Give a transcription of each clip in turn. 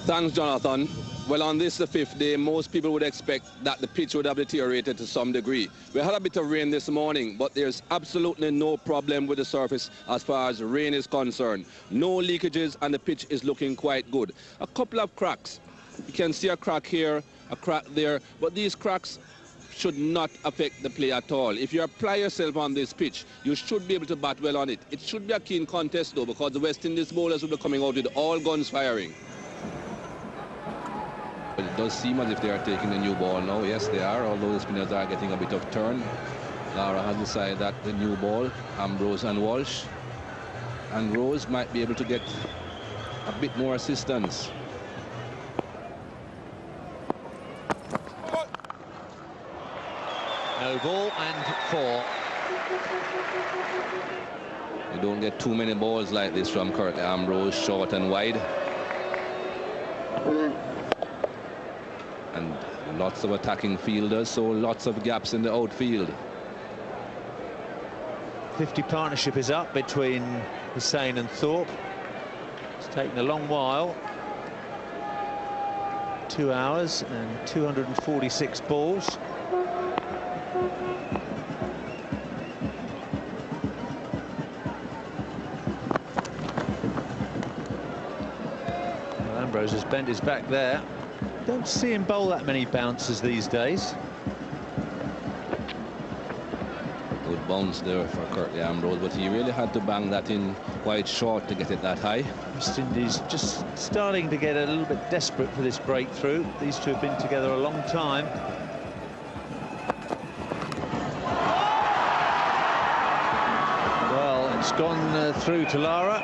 Thanks, Jonathan. Well, on this, the 5th day, most people would expect that the pitch would have deteriorated to some degree. We had a bit of rain this morning, but there's absolutely no problem with the surface as far as rain is concerned. No leakages, and the pitch is looking quite good. A couple of cracks. You can see a crack here, a crack there, but these cracks should not affect the play at all. If you apply yourself on this pitch, you should be able to bat well on it. It should be a keen contest, though, because the West Indies bowlers will be coming out with all guns firing. But it does seem as if they are taking the new ball now. Yes, they are, although the spinners are getting a bit of turn. Lara has decided that the new ball, Ambrose and Walsh. And Rose might be able to get a bit more assistance. No ball and 4. You don't get too many balls like this from Curtly Ambrose, short and wide. And lots of attacking fielders, so lots of gaps in the outfield. 50 partnership is up between Hussain and Thorpe. It's taken a long while. 2 hours and 246 balls. Well, Ambrose has bent his back there. Don't see him bowl that many bounces these days. Good bounce there for Curtly Ambrose, but he really had to bang that in quite short to get it that high. West Indies just starting to get a little bit desperate for this breakthrough. These two have been together a long time. Well, it's gone through to Lara,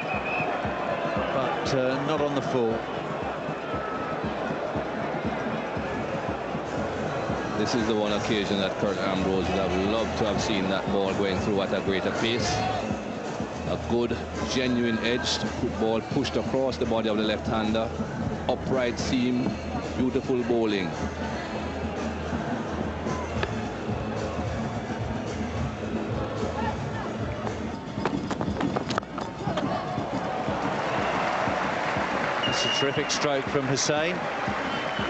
but not on the full. This is the one occasion that Curtly Ambrose would have loved to have seen that ball going through at a greater pace. A good, genuine edged ball pushed across the body of the left-hander. Upright seam, beautiful bowling. It's a terrific stroke from Hussain.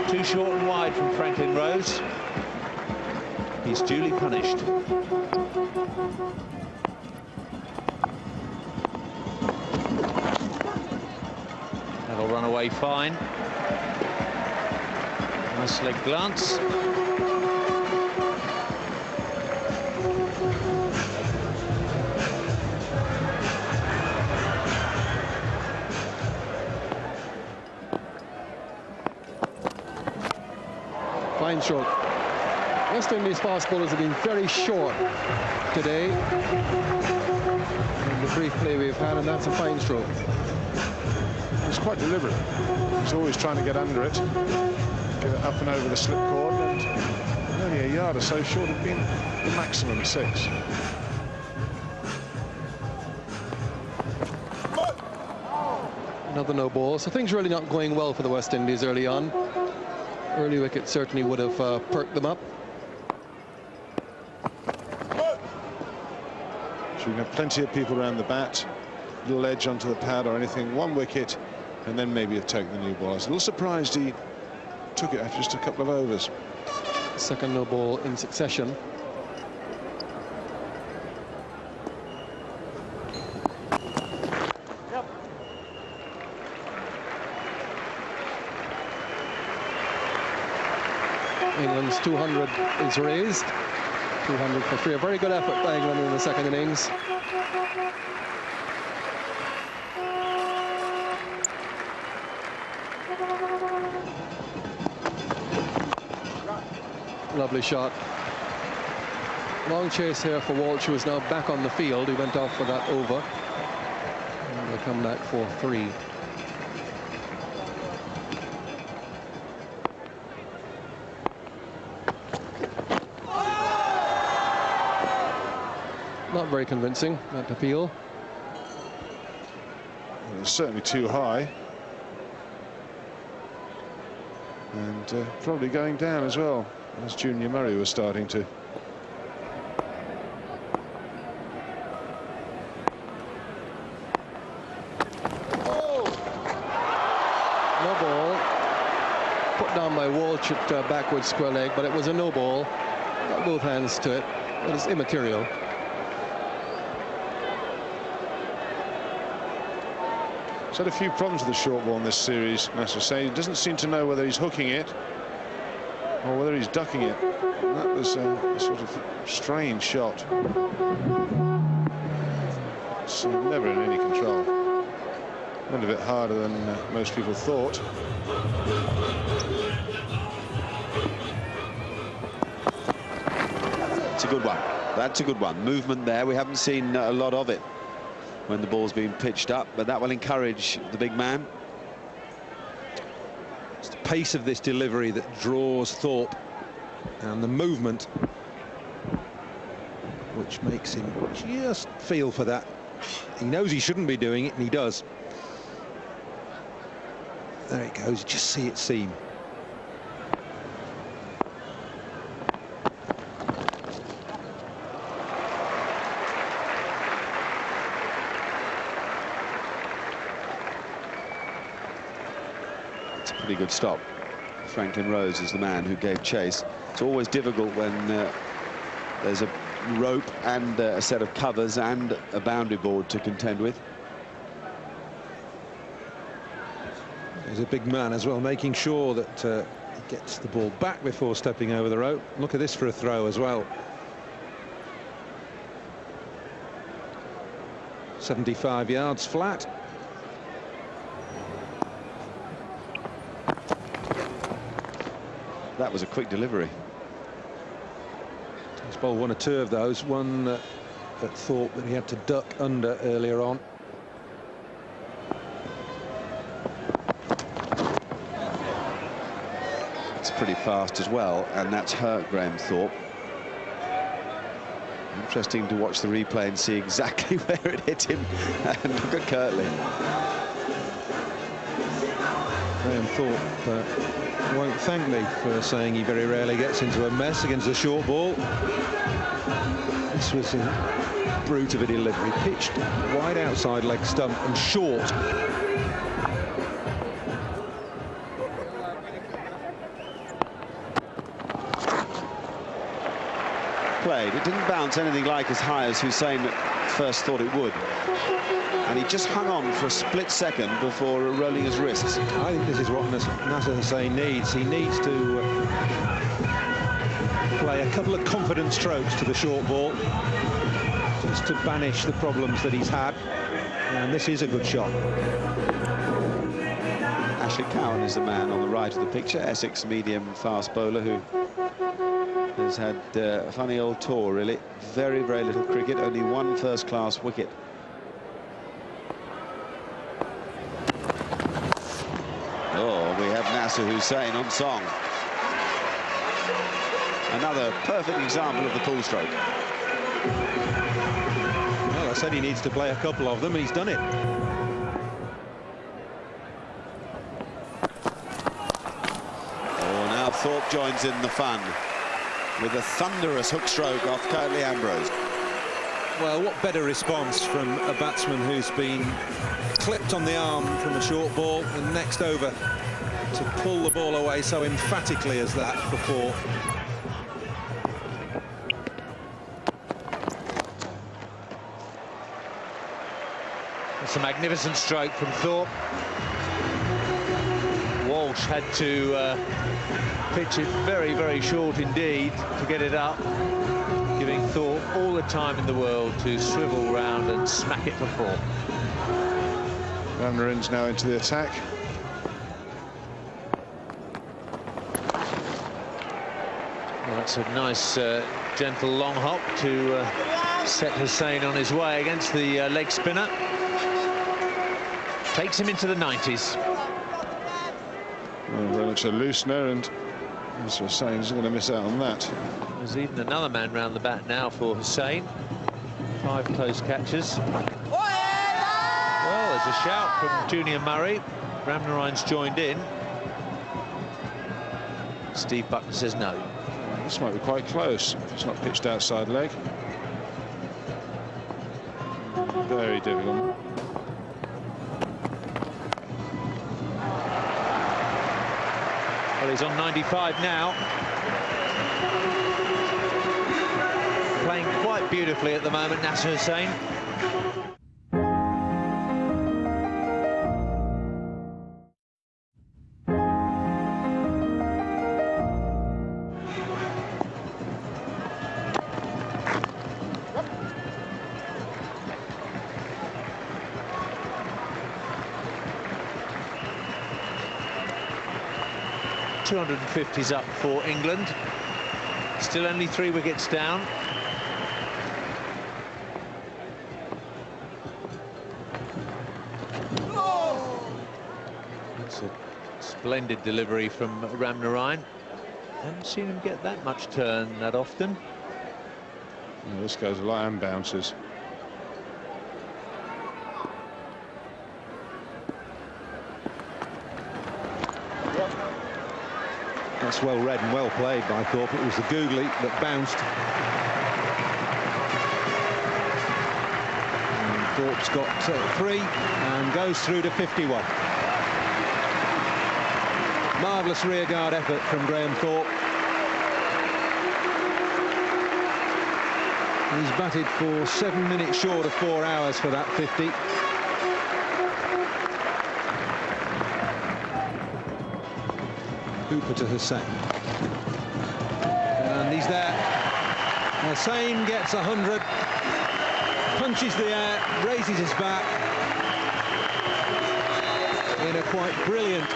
Too short and wide from Franklin Rose. He's duly punished. That'll run away fine. Nice leg glance. Fine stroke. West Indies fast bowlers have been very short today in the brief play we've had, and that's a fine stroke. It's quite deliberate. He's always trying to get under it, get it up and over the slip cord, and only a yard or so short of being the maximum 6. Another no ball, so things really not going well for the West Indies early on. Early wicket certainly would have perked them up. So you have plenty of people around the bat, little edge onto the pad or anything, 1 wicket, and then maybe have taken the new ball. I was a little surprised he took it after just a couple of overs. Second no ball in succession. England's 200 is raised. 200 for 3. A very good effort by England in the second innings. Lovely shot. Long chase here for Walsh, who is now back on the field. He went off for that over. And they come back for 3. Not very convincing, that appeal. Well, it's certainly too high. And probably going down as well, as Junior Murray was starting to. No ball. put down by Walsh at backward square leg, but it was a no ball. Got both hands to it, but it's immaterial. He's had a few problems with the short ball in this series, Nasser Hussain. He doesn't seem to know whether he's hooking it or whether he's ducking it. And that was a sort of strange shot. It's never in any control. Went a bit harder than most people thought. It's a good one. That's a good one. Movement there. We haven't seen a lot of it when the ball's been pitched up, but that will encourage the big man. It's the pace of this delivery that draws Thorpe, and the movement which makes him just feel for that. He knows he shouldn't be doing it, and he does. There it goes. Just see it seam. It's a pretty good stop. Franklin Rose is the man who gave chase. It's always difficult when there's a rope and a set of covers and a boundary board to contend with. He's a big man as well, making sure that he gets the ball back before stepping over the rope. Look at this for a throw as well. 75 yards flat. That was a quick delivery. He's bowled one or two of those. One at Thorpe that he had to duck under earlier on. It's pretty fast as well, and that's hurt Graham Thorpe. Interesting to watch the replay and see exactly where it hit him. And look at Kirtley. Graham Thorpe won't thank me for saying he very rarely gets into a mess against a short ball. This was a brute of a delivery, pitched wide outside leg stump and short. Played. It didn't bounce anything like as high as Hussain first thought it would. And he just hung on for a split second before rolling his wrists. I think this is what Nasser Hussain needs. He needs to play a couple of confident strokes to the short ball, just to banish the problems that he's had. And this is a good shot. Ashley Cowan is the man on the right of the picture, Essex medium fast bowler who has had a funny old tour, really. Very, very little cricket, only one first-class wicket. Oh, we have Nasser Hussain on song. Another perfect example of the pull stroke. Well, I said he needs to play a couple of them, and he's done it. Oh, now Thorpe joins in the fun with a thunderous hook stroke off Curtly Ambrose. Well, what better response from a batsman who's been clipped on the arm from a short ball and next over to pull the ball away so emphatically as that for four. It's a magnificent stroke from Thorpe. Walsh had to pitch it very, very short indeed to get it up, giving Thorpe all the time in the world to swivel round and smack it for four. Van Ryn's now into the attack. Well, that's a nice gentle long hop to set Hussain on his way against the leg spinner. Takes him into the 90s. Well, very much a loosener, and as Hussain isn't going to miss out on that. There's even another man round the bat now for Hussain. 5 close catches. Well, there's a shout from Junior Murray. Ramnarine's joined in. Steve Buckner says no. This might be quite close if it's not pitched outside leg. Very difficult. Well, he's on 95 now. Playing quite beautifully at the moment, Nasser Hussain. .250's up for England. Still only 3 wickets down. That's a splendid delivery from Ramnarine. Haven't seen him get that much turn that often. Well, this goes a lot and bounces. That's well read and well played by Thorpe. It was the googly that bounced. And Thorpe's got 3 and goes through to 51. Marvellous rearguard effort from Graham Thorpe. He's batted for 7 minutes short of 4 hours for that 50. Hooper to Hussain. And he's there. Hussain gets 100. Punches the air, raises his bat. In a quite brilliant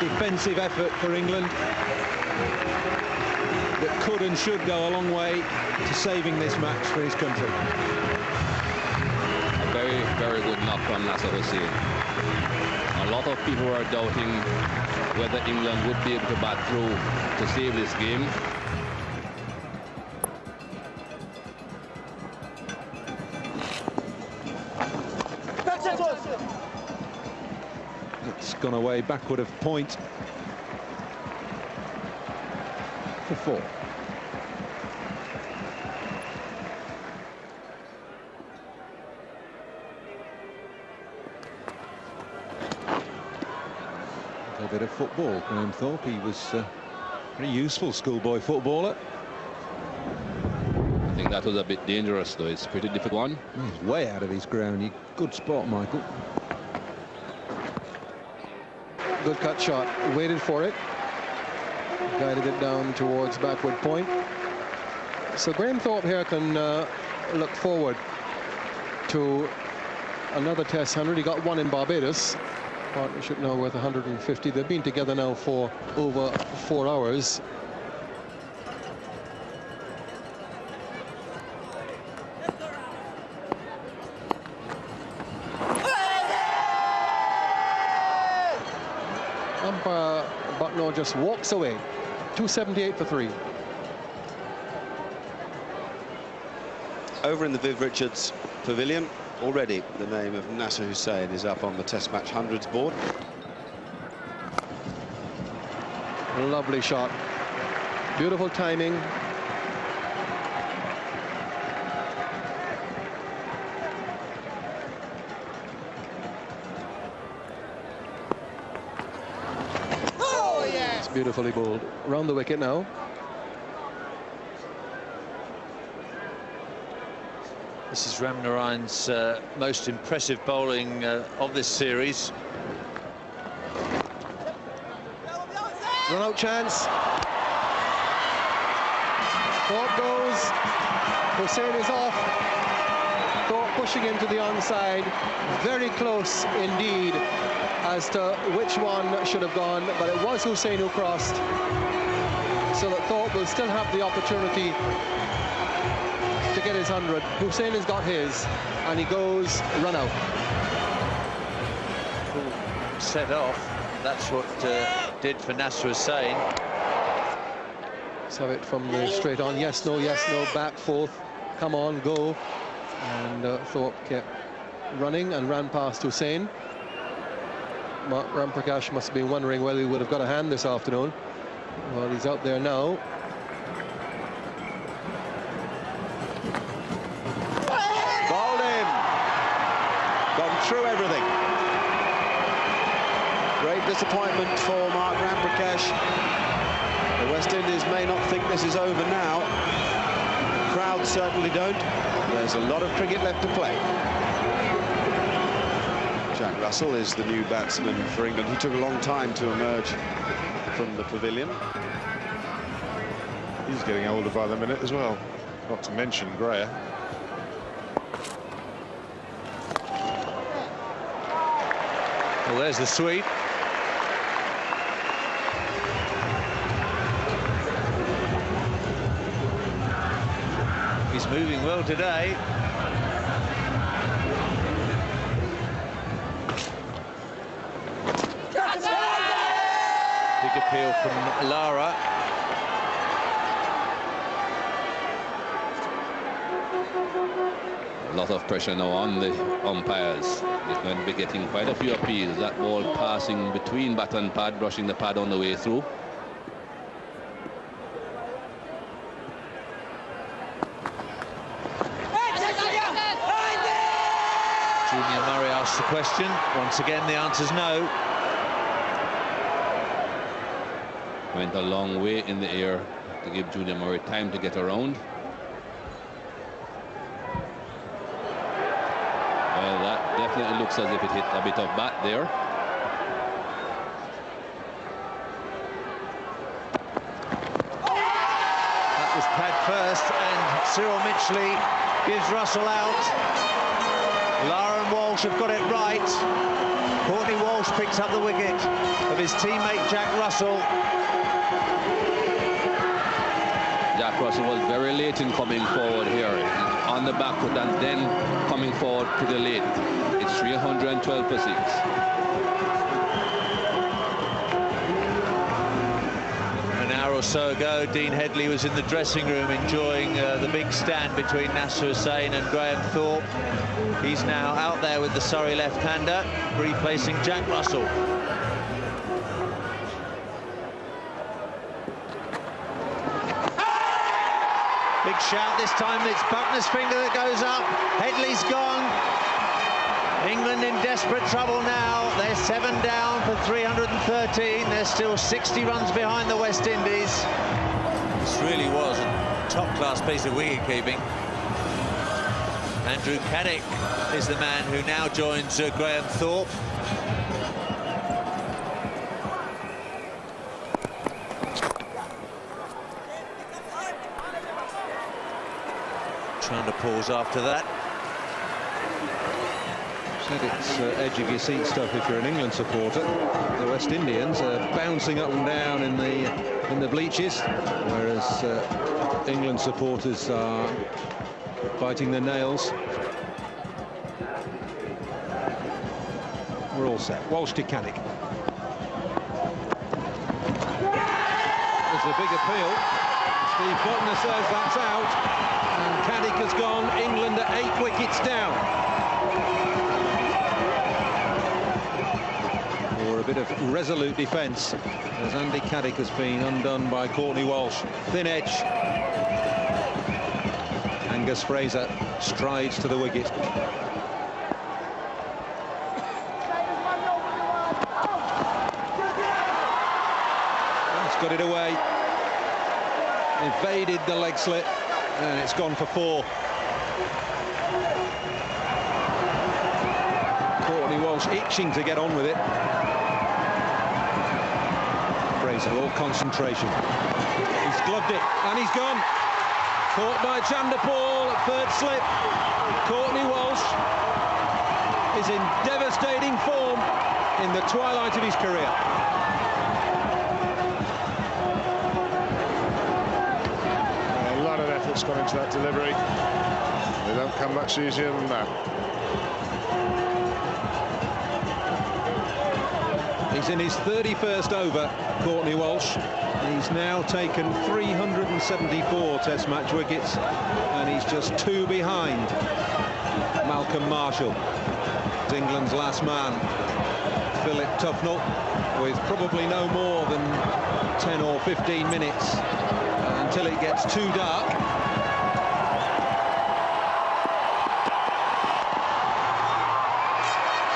defensive effort for England. That could and should go a long way to saving this match for his country. A very, very good knock from Nasser Hussain. A lot of people were doubting whether England would be able to bat through to save this game. It's gone away backward of point for 4. A bit of football, Graham Thorpe. He was a pretty useful schoolboy footballer. I think that was a bit dangerous, though. It's a pretty difficult one. He's way out of his ground. Good spot, Michael. Good cut shot. Waited for it. Guided it down towards backward point. So Graham Thorpe here can look forward to another Test 100. He got 1 in Barbados. Partnership now worth 150. They've been together now for over 4 hours. Umpire Bucknell just walks away. 278 for 3. Over in the Viv Richards Pavilion, already the name of Nasser Hussain is up on the Test Match hundreds board. Lovely shot. Beautiful timing. Oh, yeah. It's beautifully bowled. Round the wicket now. This is Ramnarine's most impressive bowling of this series. Run out chance. Thorpe goes. Hussain is off. Thorpe pushing into the onside. Very close indeed as to which one should have gone, but it was Hussain who crossed. So that Thorpe will still have the opportunity to get his 100. Hussain has got his, and he goes run out. Set off. That's what did for Nasser Hussain. Let's have it from the straight on. Yes, no, back, forth. Come on, go. And Thorpe kept running and ran past Hussain. Mark Ramprakash must have been wondering whether he would have got a hand this afternoon. Well, he's out there now. Bowled in. Gone through everything. Great disappointment for Mark Ramprakash. realise is over now. The crowd certainly don't. There's a lot of cricket left to play. Jack Russell is the new batsman for England. He took a long time to emerge from the pavilion. He's getting older by the minute as well. Not to mention Greer. Well, there's the sweep. He's moving well today. Big appeal from Lara. A lot of pressure now on the umpires. He's going to be getting quite a few appeals. That ball passing between bat and pad, brushing the pad on the way through. Junior Murray asks the question. Once again, the answer's no. Went a long way in the air to give Junior Murray time to get around. Well, that definitely looks as if it hit a bit of bat there. That was pad first, and Cyril Mitchley gives Russell out. Lara and Walsh have got it right. Courtney Walsh picks up the wicket of his teammate Jack Russell. Jack Russell was very late in coming forward here, on the back foot, and then coming forward pretty late. It's 312 for 6. An hour or so ago, Dean Headley was in the dressing room enjoying the big stand between Nasser Hussain and Graham Thorpe. He's now out there with the Surrey left-hander, replacing Jack Russell. Big shout this time. It's Buckner's finger that goes up. Headley's gone. England in desperate trouble now. They're 7 down for 313. They're still 60 runs behind the West Indies. This really was a top-class piece of wicket-keeping. Andrew Caddick is the man who now joins Graham Thorpe. Trying to pause after that. Said it's edge of your seat stuff if you're an England supporter. The West Indians are bouncing up and down in the bleachers, whereas England supporters are biting their nails. We're all set. Walsh to Caddick. There's a big appeal. Steve Buckner says that's out. And Caddick has gone. England at 8 wickets down. Or a bit of resolute defence, as Andy Caddick has been undone by Courtney Walsh. Thin edge. Angus Fraser strides to the wicket. He's got it away. Evaded the leg slip, and it's gone for 4. Courtney Walsh itching to get on with it. Fraser, all concentration. He's gloved it, and he's gone. Caught by Chanderpaul at 3rd slip. Courtney Walsh is in devastating form in the twilight of his career. Effort's gone into that delivery. They don't come much easier than that. He's in his 31st over, Courtney Walsh. He's now taken 374 Test match wickets, and he's just 2 behind Malcolm Marshall. It's England's last man, Philip Tufnell, with probably no more than 10 or 15 minutes until it gets too dark.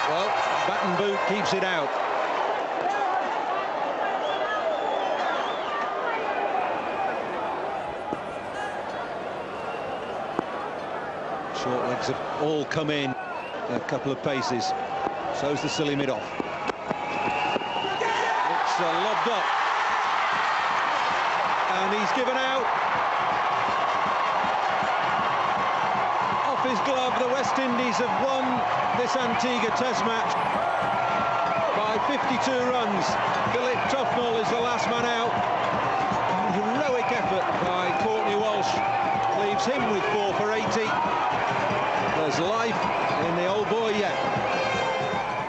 Well, bat and boot keeps it out. Short legs have all come in a couple of paces. So's the silly mid-off. It's lobbed up. And he's given out. Off his glove, the West Indies have won this Antigua Test match by 52 runs. Philip Tufnell is the last man out. Heroic effort by Courtney Walsh leaves him with 4 for 80. There's life in the old boy yet.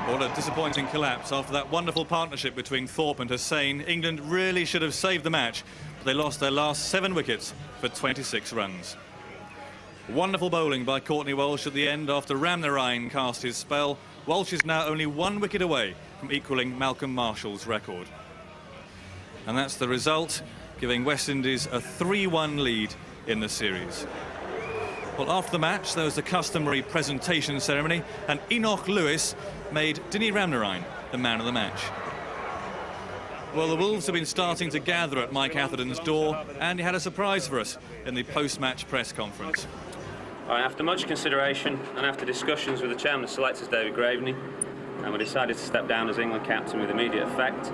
What a disappointing collapse after that wonderful partnership between Thorpe and Hussain. England really should have saved the match, but they lost their last 7 wickets for 26 runs. Wonderful bowling by Courtney Walsh at the end after Ramnarine cast his spell. Walsh is now only 1 wicket away from equalling Malcolm Marshall's record. And that's the result, giving West Indies a 3-1 lead in the series. Well, after the match, there was the customary presentation ceremony, and Enoch Lewis made Dinny Ramnarine the man of the match. Well, the Wolves have been starting to gather at Mike Atherton's door, and he had a surprise for us in the post-match press conference. After much consideration and after discussions with the chairman of selectors, David Graveney, we decided to step down as England captain with immediate effect.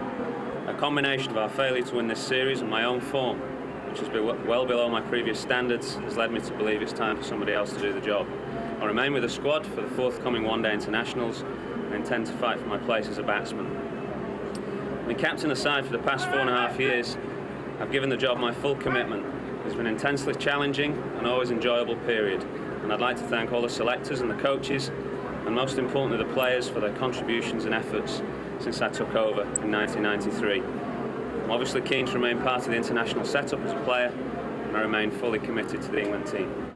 A combination of our failure to win this series and my own form, which has been well below my previous standards, has led me to believe it's time for somebody else to do the job. I remain with the squad for the forthcoming one-day internationals and intend to fight for my place as a batsman. I've been captain aside for the past 4.5 years. I've given the job my full commitment. It's been an intensely challenging and always enjoyable period, and I'd like to thank all the selectors and the coaches, and most importantly the players, for their contributions and efforts since I took over in 1993. I'm obviously keen to remain part of the international setup as a player, and I remain fully committed to the England team.